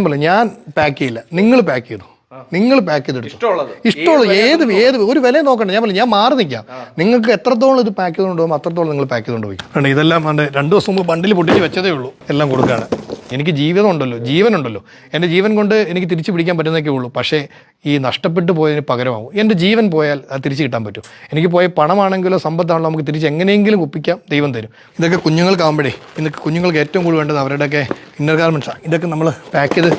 ഞാൻ പാക്ക് ചെയ്യില്ല, നിങ്ങൾ പാക്ക് ചെയ്തു. നിങ്ങൾ പാക്ക് ചെയ്തെടുത്തു. ഇഷ്ടമുള്ള ഏത് ഒരു വില നോക്കണ്ട. ഞാൻ മാറി നിൽക്കാം. നിങ്ങൾക്ക് എത്രത്തോളം ഇത് പാക്ക് ചെയ്തുകൊണ്ട് അത്രത്തോളം നിങ്ങൾ പാക്ക് ചെയ്തുകൊണ്ട് പോയി. ഇതെല്ലാം 2 ദിവസം മുമ്പ് ബണ്ടിൽ പൊട്ടിച്ച് വെച്ചതേ ഉള്ളൂ. എല്ലാം കൊടുക്കുകയാണ്. എനിക്ക് ജീവിതമുണ്ടല്ലോ, ജീവനുണ്ടല്ലോ. എൻ്റെ ജീവൻ കൊണ്ട് എനിക്ക് തിരിച്ചു പിടിക്കാൻ പറ്റുന്നതൊക്കെ ഉള്ളൂ. പക്ഷേ ഈ നഷ്ടപ്പെട്ടു പോയതിന് പകരമാവും. എൻ്റെ ജീവൻ പോയാൽ അത് തിരിച്ചു കിട്ടാൻ പറ്റും. എനിക്ക് പോയ പണമാണെങ്കിലോ സമ്പത്താണല്ലോ നമുക്ക് തിരിച്ച് എങ്ങനെയെങ്കിലും ഒപ്പിക്കാം, ദൈവം തരും. ഇതൊക്കെ കുഞ്ഞുങ്ങൾക്കാകുമ്പോഴേ ഇതൊക്കെ കുഞ്ഞുങ്ങൾക്ക് ഏറ്റവും കൂടുതൽ വേണ്ടത് അവരുടെയൊക്കെ ഇന്നർ ഗാർമെൻറ്റ്സാണ്. ഇതൊക്കെ നമ്മൾ പാക്ക് ചെയ്ത്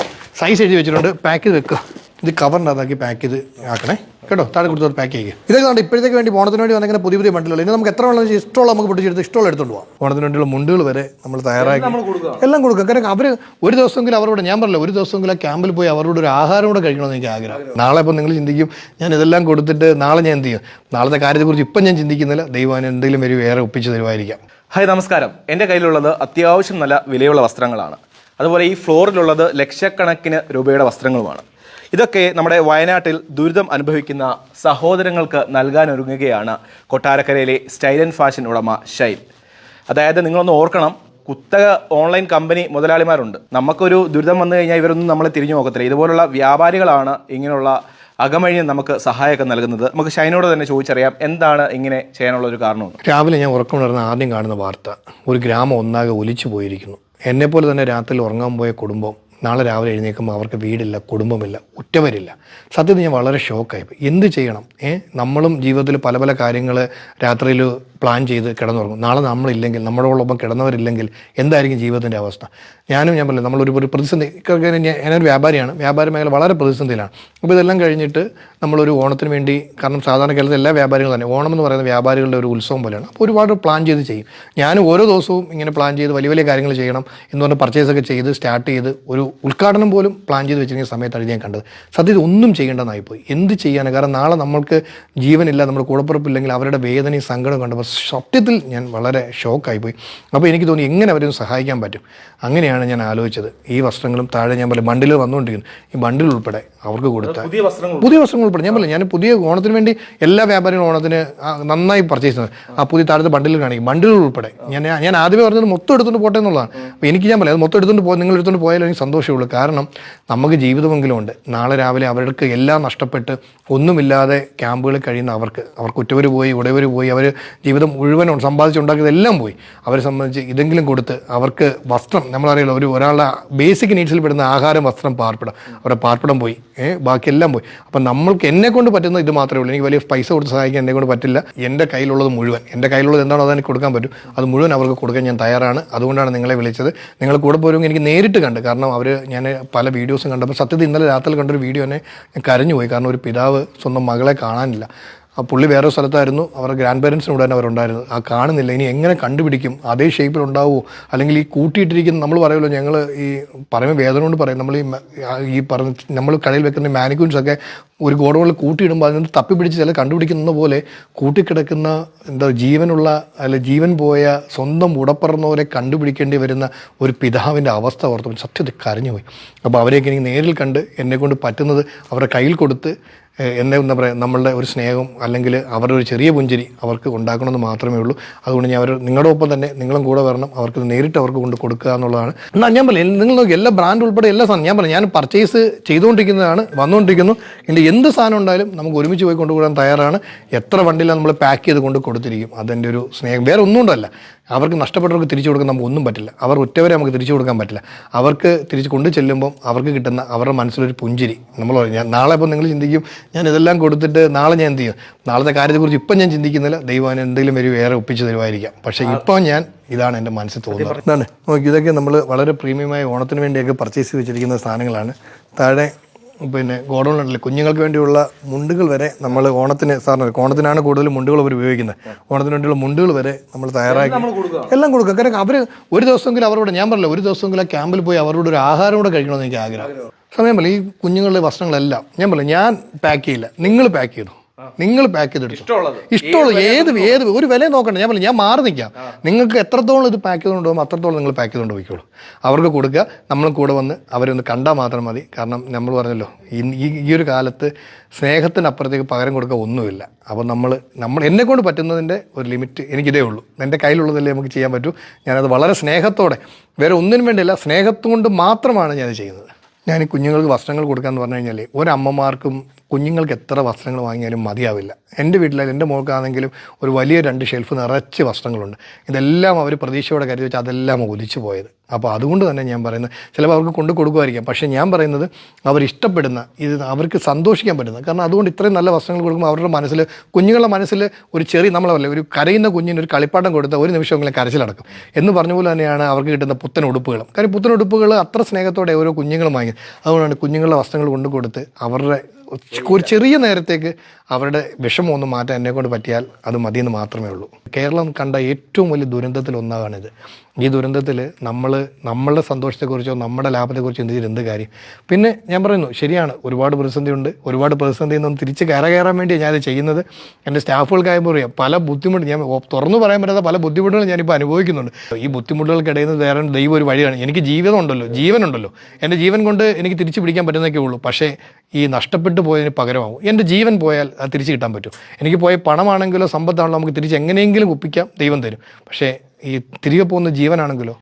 സൈസ് എഴുതി വെച്ചിട്ടുണ്ട്. പാക്ക് ചെയ്ത് വെക്കുക. ഇത് കവറിൻ്റെ അതാക്കി പാക്ക് ചെയ്ത് ആക്കണേ കേട്ടോ. താഴെ കൊടുത്ത് പാക്ക് ചെയ്യുക. ഇതൊക്കെ ഉണ്ട് ഇപ്പോഴത്തേക്ക് വേണ്ടി ഓണത്തിന് വേണ്ടി വന്നിങ്ങനെ പുതിയ ബണ്ടിലുള്ളൂ. ഇനി നമുക്ക് എത്ര വെള്ളം ഇഷ്ടമുള്ള നമുക്ക് പൊട്ടിച്ചെടുത്ത് ഇഷ്ടമുള്ള എടുത്തുകൊണ്ട് പോകാം. ഓണത്തിന് വേണ്ടിയുള്ള മുണ്ടുകൾ വരെ നമ്മൾ തയ്യാറാക്കി എല്ലാം കൊടുക്കുക. കാരണം അവർ ഒരു ദിവസമെങ്കിലും അവരോട്, ഞാൻ പറഞ്ഞില്ല, ഒരു ദിവസമെങ്കിലും ആ ക്യാമ്പിൽ പോയി അവരോട് ഒരു ആഹാരം കൂടെ കഴിക്കണമെന്ന് എനിക്ക് ആഗ്രഹം. നാളെ ഇപ്പോൾ നിങ്ങൾ ചിന്തിക്കും ഞാൻ ഇതെല്ലാം കൊടുത്തിട്ട് നാളെ ഞാൻ എന്ത് ചെയ്യും, നാളത്തെ കാര്യത്തെക്കുറിച്ച് ഇപ്പം ഞാൻ ചിന്തിക്കുന്നില്ല. ദൈവം എന്തെങ്കിലും ഒരു വേറെ ഒപ്പിച്ച് തരുമായിരിക്കാം. ഹായ്, നമസ്കാരം. എൻ്റെ കയ്യിലുള്ളത് അത്യാവശ്യം നല്ല വിലയുള്ള വസ്ത്രങ്ങളാണ്. അതുപോലെ ഈ ഫ്ലോറിലുള്ളത് ലക്ഷക്കണക്കിന് രൂപയുടെ വസ്ത്രങ്ങളുമാണ്. ഇതൊക്കെ നമ്മുടെ വയനാട്ടിൽ ദുരിതം അനുഭവിക്കുന്ന സഹോദരങ്ങൾക്ക് നൽകാനൊരുങ്ങുകയാണ് കൊട്ടാരക്കരയിലെ സ്റ്റൈൽ ആൻഡ് ഫാഷൻ ഉടമ ഷൈൻ. അതായത് നിങ്ങളൊന്ന് ഓർക്കണം, കുത്തക ഓൺലൈൻ കമ്പനി മുതലാളിമാരുണ്ട്. നമുക്കൊരു ദുരിതം വന്നു കഴിഞ്ഞാൽ ഇവരൊന്നും നമ്മളെ തിരിഞ്ഞു നോക്കത്തില്ല. ഇതുപോലുള്ള വ്യാപാരികളാണ് ഇങ്ങനെയുള്ള അകമഴിഞ്ഞ് നമുക്ക് സഹായമൊക്കെ നൽകുന്നത്. നമുക്ക് ഷൈനോട് തന്നെ ചോദിച്ചറിയാം എന്താണ് ഇങ്ങനെ ചെയ്യാനുള്ള ഒരു കാരണം. രാവിലെ ഞാൻ ഉറക്കമുണർന്ന് ആദ്യം കാണുന്ന വാർത്ത, ഒരു ഗ്രാമം ഒന്നാകെ ഒലിച്ചു പോയിരിക്കുന്നു. എന്നെപ്പോലെ തന്നെ രാത്രിയിൽ ഉറങ്ങാൻ പോയ കുടുംബം നാളെ രാവിലെ എഴുന്നേൽക്കുമ്പോൾ അവർക്ക് വീടില്ല, കുടുംബമില്ല, ഉറ്റവരില്ല. സത്യത്തിൽ ഞാൻ വളരെ ഷോക്കായിപ്പോയി. എന്ത് ചെയ്യണം? നമ്മളും ജീവിതത്തിൽ പല പല കാര്യങ്ങൾ രാത്രിയിൽ പ്ലാൻ ചെയ്ത് കിടന്നുറങ്ങും. നാളെ നമ്മളില്ലെങ്കിൽ, നമ്മളോടൊപ്പം കിടന്നവരില്ലെങ്കിൽ എന്തായിരിക്കും ജീവിതത്തിൻ്റെ അവസ്ഥ? ഞാൻ പറഞ്ഞില്ല, നമ്മളൊരു പ്രതിസന്ധി. ഞാനൊരു വ്യാപാരിയാണ്, വ്യാപാര മേഖല വളരെ പ്രതിസന്ധിയിലാണ്. അപ്പോൾ ഇതെല്ലാം കഴിഞ്ഞിട്ട് നമ്മളൊരു ഓണത്തിന് വേണ്ടി, കാരണം സാധാരണ കേരളത്തിൽ എല്ലാ വ്യാപാരികളും തന്നെ ഓണം എന്ന് പറയുന്ന വ്യാപാരികളുടെ ഒരു ഉത്സവം പോലെയാണ്. അപ്പോൾ ഒരുപാട് പ്ലാൻ ചെയ്ത് ചെയ്യും. ഞാൻ ഓരോ ദിവസവും ഇങ്ങനെ പ്ലാൻ ചെയ്ത് വലിയ വലിയ കാര്യങ്ങൾ ചെയ്യണം എന്ന് പറഞ്ഞ് പർച്ചേസൊക്കെ ചെയ്ത് സ്റ്റാർട്ട് ചെയ്ത് ഒരു ഉദ്ഘാടനം പോലും പ്ലാൻ ചെയ്ത് വെച്ചിരിക്കുന്ന സമയത്താണ് ഞാൻ കണ്ടത്. സത്യത്തിൽ ഒന്നും ചെയ്യേണ്ടതായിപ്പോയി. എന്ത് ചെയ്യാനാണ്? കാരണം നാളെ നമ്മൾക്ക് ജീവനില്ല, നമ്മുടെ കൂടപ്പുറപ്പില്ലെങ്കിൽ അവരുടെ വേദനയും സങ്കടവും കണ്ടപ്പോൾ സത്യത്തിൽ ഞാൻ വളരെ ഷോക്കായിപ്പോയി. അപ്പോൾ എനിക്ക് തോന്നി എങ്ങനെ അവരൊന്ന് സഹായിക്കാൻ പറ്റും. അങ്ങനെയാണ് ഞാൻ ആലോചിച്ചത്. ഈ വസ്ത്രങ്ങളും താഴെ ഞാൻ പറയും ബണ്ടിൽ വന്നുകൊണ്ടിരിക്കുന്നു, ഈ ബണ്ടിൽ ഉൾപ്പെടെ അവർക്ക് കൊടുത്താൽ പുതിയ വസ്ത്രങ്ങൾ ഉൾപ്പെടെ ഞാൻ പറയില്ല, ഞാൻ പുതിയ ഓണത്തിന് വേണ്ടി എല്ലാ വ്യാപാരികളും ഓണത്തിന് നന്നായി പർച്ചേസ് ചെയ്യുന്നത് ആ പുതിയ താഴത്തെ ബണ്ടിൽ കാണിക്കും, ബണ്ടിലുകൾ ഉൾപ്പെടെ. ഞാൻ ആദ്യമേ പറഞ്ഞത് മൊത്തം എടുത്തുകൊണ്ട് പോട്ടെ എന്നുള്ളതാണ്. അപ്പോൾ എനിക്ക് ഞാൻ പറയാം അത് മൊത്തം എടുത്തുകൊണ്ട് പോയി, നിങ്ങൾ എടുത്തുകൊണ്ട് പോയാലും എനിക്ക് സന്തോഷമുള്ളൂ. കാരണം നമുക്ക് ജീവിതമെങ്കിലും ഉണ്ട്. നാളെ രാവിലെ അവർക്ക് എല്ലാം നഷ്ടപ്പെട്ട് ഒന്നുമില്ലാതെ ക്യാമ്പുകളിൽ കഴിയുന്ന അവർക്ക് ഉറ്റവർ പോയി, ഉടയവർ പോയി, അവർ ജീവിതം മുഴുവൻ സമ്പാദിച്ചുണ്ടാക്കിയതെല്ലാം പോയി. അവരെ സംബന്ധിച്ച് ഇതെങ്കിലും കൊടുത്ത് അവർക്ക് വസ്ത്രം, നമ്മളറിയാലോ, ഒരാളുടെ ബേസിക് നീഡ്സിൽ പെടുന്ന ആഹാരം, വസ്ത്രം, പാർപ്പിടം, അവരുടെ പാർപ്പിടം പോയി, ബാക്കിയെല്ലാം പോയി. അപ്പം നമ്മൾക്ക് എന്നെ കൊണ്ട് പറ്റുന്ന ഇത് മാത്രമേ ഉള്ളൂ. എനിക്ക് വലിയ പൈസ കൊടുത്ത് സഹായിക്കാൻ എന്നെ കൊണ്ട് പറ്റില്ല. എൻ്റെ കയ്യിലുള്ളത് മുഴുവൻ, എൻ്റെ കയ്യിലുള്ളത് എന്താണോ അതെനിക്ക് കൊടുക്കാൻ പറ്റും, അത് മുഴുവൻ അവർക്ക് കൊടുക്കാൻ ഞാൻ തയ്യാറാണ്. അതുകൊണ്ടാണ് നിങ്ങളെ വിളിച്ചത്. നിങ്ങൾ കൂടെ പോരുമെങ്കിൽ എനിക്ക് നേരിട്ട് കണ്ട്, കാരണം ഞാൻ പല വീഡിയോസും കണ്ടപ്പോൾ സത്യത്തിൽ ഇന്നലെ രാത്രി കണ്ടൊരു വീഡിയോ എന്നെ ഞാൻ കരഞ്ഞുപോയി. കാരണം ഒരു പിതാവ് സ്വന്തം മകളെ കാണാനില്ല. ആ പുള്ളി വേറെ സ്ഥലത്തായിരുന്നു, അവരുടെ ഗ്രാൻഡ് പേരൻസിനോട് തന്നെ അവരുണ്ടായിരുന്നു. ആ കാണുന്നില്ല, ഇനി എങ്ങനെ കണ്ടുപിടിക്കും? അതേ ഷേപ്പിലുണ്ടാവുമോ? അല്ലെങ്കിൽ ഈ കൂട്ടിയിട്ടിരിക്കുന്ന, നമ്മൾ പറയുമല്ലോ, ഞങ്ങൾ ഈ പറയുമ്പോൾ വേദന കൊണ്ട് പറയും, നമ്മൾ ഈ പറഞ്ഞ നമ്മൾ കടയിൽ വെക്കുന്ന മാനിക്യൂൻസൊക്കെ ഒരു ഗോഡൗണിൽ കൂട്ടിയിടുമ്പോൾ അതിന് തപ്പിപ്പിടിച്ച് ചില കണ്ടുപിടിക്കുന്ന പോലെ കൂട്ടിക്കിടക്കുന്ന ജീവനുള്ള അല്ലെ ജീവൻ പോയ സ്വന്തം ഉടപ്പറന്നവരെ കണ്ടുപിടിക്കേണ്ടി വരുന്ന ഒരു പിതാവിൻ്റെ അവസ്ഥ ഓർത്തപ്പോൾ സത്യത്തിൽ കരഞ്ഞുപോയി. അപ്പോൾ അവരെയൊക്കെ എനിക്ക് നേരിൽ കണ്ട് എന്നെക്കൊണ്ട് പറ്റുന്നത് അവരുടെ കയ്യിൽ കൊടുത്ത് എന്നെ എന്താ പറയുക, നമ്മളുടെ ഒരു സ്നേഹം അല്ലെങ്കിൽ അവരുടെ ഒരു ചെറിയ പുഞ്ചിരി അവർക്ക് ഉണ്ടാക്കണമെന്ന് മാത്രമേ ഉള്ളൂ. അതുകൊണ്ട് ഞാൻ നിങ്ങളുടെ ഒപ്പം തന്നെ നിങ്ങളും കൂടെ വരണം, അവർക്ക് നേരിട്ട് അവർക്ക് കൊണ്ട് കൊടുക്കുക എന്നുള്ളതാണ്. എന്നാൽ ഞാൻ പറയാം, നിങ്ങൾ നോക്കി എല്ലാ ബ്രാൻഡ് ഉൾപ്പെടെ എല്ലാ സാധനം ഞാൻ പർച്ചേസ് ചെയ്തുകൊണ്ടിരിക്കുന്നതാണ്, വന്നുകൊണ്ടിരിക്കുന്നു. എൻ്റെ എന്ത് സാധനം ഉണ്ടായാലും നമുക്ക് ഒരുമിച്ച് പോയി കൊണ്ടുപോകാൻ തയ്യാറാണ്. എത്ര വണ്ടിയിലാണ് നമ്മൾ പാക്ക് ചെയ്ത് കൊണ്ട് കൊടുത്തിരിക്കും. അതെൻ്റെ ഒരു സ്നേഹം, വേറെ ഒന്നും കൊണ്ടല്ല. അവർക്ക് നഷ്ടപ്പെട്ടവർക്ക് തിരിച്ചു കൊടുക്കാൻ നമുക്ക് ഒന്നും പറ്റില്ല. അവർ ഉറ്റവരെ നമുക്ക് തിരിച്ചു കൊടുക്കാൻ പറ്റില്ല. അവർക്ക് തിരിച്ച് കൊണ്ടു ചെല്ലുമ്പം അവർക്ക് കിട്ടുന്ന അവരുടെ മനസ്സിലൊരു പുഞ്ചിരി. നമ്മൾ നാളെ ഇപ്പോൾ നിങ്ങൾ ചിന്തിക്കും ഞാൻ ഇതെല്ലാം കൊടുത്തിട്ട് നാളെ ഞാൻ എന്ത് ചെയ്യും, നാളത്തെ കാര്യത്തെക്കുറിച്ച് ഇപ്പം ഞാൻ ചിന്തിക്കുന്നില്ല. ദൈവം എന്തെങ്കിലും ഒരു വേറെ ഒപ്പിച്ച് തരുമായിരിക്കാം. പക്ഷേ ഇപ്പോൾ ഇതാണ് എൻ്റെ മനസ്സിൽ തോന്നുന്നത്. എന്താണ് നോക്കി, ഇതൊക്കെ നമ്മൾ വളരെ പ്രീമിയമായ ഓണത്തിന് വേണ്ടിയൊക്കെ പർച്ചേസ് ചെയ്ത് വെച്ചിരിക്കുന്ന സാധനങ്ങളാണ്. താഴെ ഗോഡൗണിലുണ്ടല്ലോ കുഞ്ഞുങ്ങൾക്ക് വേണ്ടിയുള്ള മുണ്ടുകൾ വരെ നമ്മൾ ഓണത്തിനാണ് കൂടുതൽ മുണ്ടുകൾ അവർ ഉപയോഗിക്കുന്നത്. ഓണത്തിന് വേണ്ടിയുള്ള മുണ്ടുകൾ വരെ നമ്മൾ തയ്യാറാക്കി എല്ലാം കൊടുക്കുക. കാരണം അവർ ഒരു ദിവസമെങ്കിലും അവരോട്, ഞാൻ പറഞ്ഞില്ല, ഒരു ദിവസമെങ്കിലും ആ ക്യാമ്പിൽ പോയി അവരോട് ഒരു ആഹാരം കൂടെ കഴിക്കണമെന്ന് എനിക്ക് ആഗ്രഹം. സമയം പോലെ ഈ കുഞ്ഞുങ്ങളുടെ വസ്ത്രങ്ങളെല്ലാം ഞാൻ പറഞ്ഞില്ല, ഞാൻ പാക്ക് ചെയ്യില്ല, നിങ്ങൾ പാക്ക് ചെയ്തു. നിങ്ങൾ പാക്ക് ചെയ്തെടുത്തു. ഇഷ്ടമുള്ള ഏത് ഒരു വില നോക്കണ്ട. ഞാൻ മാറി നിൽക്കാം. നിങ്ങൾക്ക് എത്രത്തോളം ഇത് പാക്ക് ചെയ്തുകൊണ്ട് പോകുമ്പോൾ അത്രത്തോളം നിങ്ങൾ പാക്ക് ചെയ്തുകൊണ്ട് പോയിക്കോളൂ. അവർക്ക് കൊടുക്കുക, നമ്മളും കൂടെ വന്ന് അവരൊന്ന് കണ്ടാൽ മാത്രം മതി. കാരണം നമ്മൾ പറഞ്ഞല്ലോ, ഈ ഒരു കാലത്ത് സ്നേഹത്തിനപ്പുറത്തേക്ക് പകരം കൊടുക്കുക ഒന്നുമില്ല. അപ്പോൾ നമ്മൾ എന്നെക്കൊണ്ട് പറ്റുന്നതിൻ്റെ ഒരു ലിമിറ്റ് എനിക്കിതേ ഉള്ളൂ. എൻ്റെ കയ്യിലുള്ളതല്ലേ നമുക്ക് ചെയ്യാൻ പറ്റൂ. ഞാനത് വളരെ സ്നേഹത്തോടെ, വേറെ ഒന്നിനും വേണ്ടിയല്ല, സ്നേഹത്തുകൊണ്ട് മാത്രമാണ് ഞാനത് ചെയ്യുന്നത്. ഞാൻ ഈ കുഞ്ഞുങ്ങൾക്ക് വസ്ത്രങ്ങൾ കൊടുക്കാമെന്ന് പറഞ്ഞു കഴിഞ്ഞാൽ ഒരമ്മമാർക്കും കുഞ്ഞുങ്ങൾക്ക് എത്ര വസ്ത്രങ്ങൾ വാങ്ങിയാലും മതിയാവില്ല. എൻ്റെ വീട്ടിലായാലും എൻ്റെ മോൾക്കാണെങ്കിലും ഒരു വലിയ 2 ഷെൽഫ് നിറച്ച് വസ്ത്രങ്ങളുണ്ട്. ഇതെല്ലാം അവർ പ്രതീക്ഷയോടെ കരുതി വെച്ചാൽ അതെല്ലാം ഒലിച്ചു പോയത്. അപ്പോൾ അതുകൊണ്ട് തന്നെ ഞാൻ പറയുന്നത് ചിലപ്പോൾ അവർക്ക് കൊണ്ട് കൊടുക്കുമായിരിക്കാം, പക്ഷേ ഞാൻ പറയുന്നത് അവരിഷ്ടപ്പെടുന്ന ഇത് അവർക്ക് സന്തോഷിക്കാൻ പറ്റുന്നത്. കാരണം അതുകൊണ്ട് ഇത്രയും നല്ല വസ്ത്രങ്ങൾ കൊടുക്കുമ്പോൾ അവരുടെ മനസ്സിൽ, കുഞ്ഞുങ്ങളുടെ മനസ്സിൽ ഒരു ചെറിയ, നമ്മളല്ലേ ഒരു കരയുന്ന കുഞ്ഞിന് ഒരു കളിപ്പാട്ടം കൊടുത്താൽ ഒരു നിമിഷമെങ്കിലും കരച്ചിലടക്കും എന്ന് പറഞ്ഞ പോലെ തന്നെയാണ് അവർക്ക് കിട്ടുന്ന പുത്തൻ ഉടുപ്പുകളും. കാര്യം പുത്തൻ ഉടുപ്പുകൾ അത്ര സ്നേഹത്തോടെ ഓരോ കുഞ്ഞുങ്ങളും വാങ്ങി. അതുകൊണ്ടാണ് കുഞ്ഞുങ്ങളുടെ വസ്ത്രങ്ങൾ കൊണ്ടു കൊടുത്ത് അവരുടെ ഒരു ചെറിയ നേരത്തേക്ക് അവരുടെ വിഷമം ഒന്ന് മാറ്റാൻ എന്നെക്കൊണ്ട് പറ്റിയാൽ അത് മതിയെന്ന് മാത്രമേ ഉള്ളൂ. കേരളം കണ്ട ഏറ്റവും വലിയ ദുരന്തത്തിൽ ഒന്നാണിത്. ഈ ദുരന്തത്തിൽ നമ്മളുടെ സന്തോഷത്തെക്കുറിച്ചോ നമ്മുടെ ലാഭത്തെക്കുറിച്ചോ ചിന്തിച്ചിട്ട് എന്ത് കാര്യം? പിന്നെ ഞാൻ പറയുന്നു, ശരിയാണ്, ഒരുപാട് പ്രതിസന്ധിയുണ്ട്. ഒരുപാട് പ്രതിസന്ധിയിൽ നിന്നും തിരിച്ച് കയറാൻ വേണ്ടിയാണ് ഞാനത് ചെയ്യുന്നത്. എൻ്റെ സ്റ്റാഫുകൾക്കായപ്പോൾ അറിയാം പല ബുദ്ധിമുട്ട്, ഞാൻ തുറന്നു പറയാൻ പറ്റാത്ത പല ബുദ്ധിമുട്ടുകളും ഞാനിപ്പോൾ അനുഭവിക്കുന്നുണ്ട്. ഈ ബുദ്ധിമുട്ടുകൾക്കിടയിൽ നിന്ന് വേറെ ദൈവം ഒരു വഴിയാണ്. എനിക്ക് ജീവിതമുണ്ടല്ലോ, ജീവനുണ്ടല്ലോ. എൻ്റെ ജീവൻ കൊണ്ട് എനിക്ക് തിരിച്ചു പിടിക്കാൻ പറ്റുന്നതൊക്കെ ഉള്ളൂ. പക്ഷേ ഈ നഷ്ടപ്പെട്ടു പോയതിന് പകരമാകും. എൻ്റെ ജീവൻ പോയാൽ അത് തിരിച്ച് കിട്ടാൻ പറ്റും. എനിക്ക് പോയ പണമാണെങ്കിലോ സമ്പത്താണല്ലോ നമുക്ക് തിരിച്ച് എങ്ങനെയെങ്കിലും ഒപ്പിക്കാം, ദൈവം തരും. പക്ഷേ ഈ തിരികെ പോകുന്ന ജീവനാണെങ്കിലോ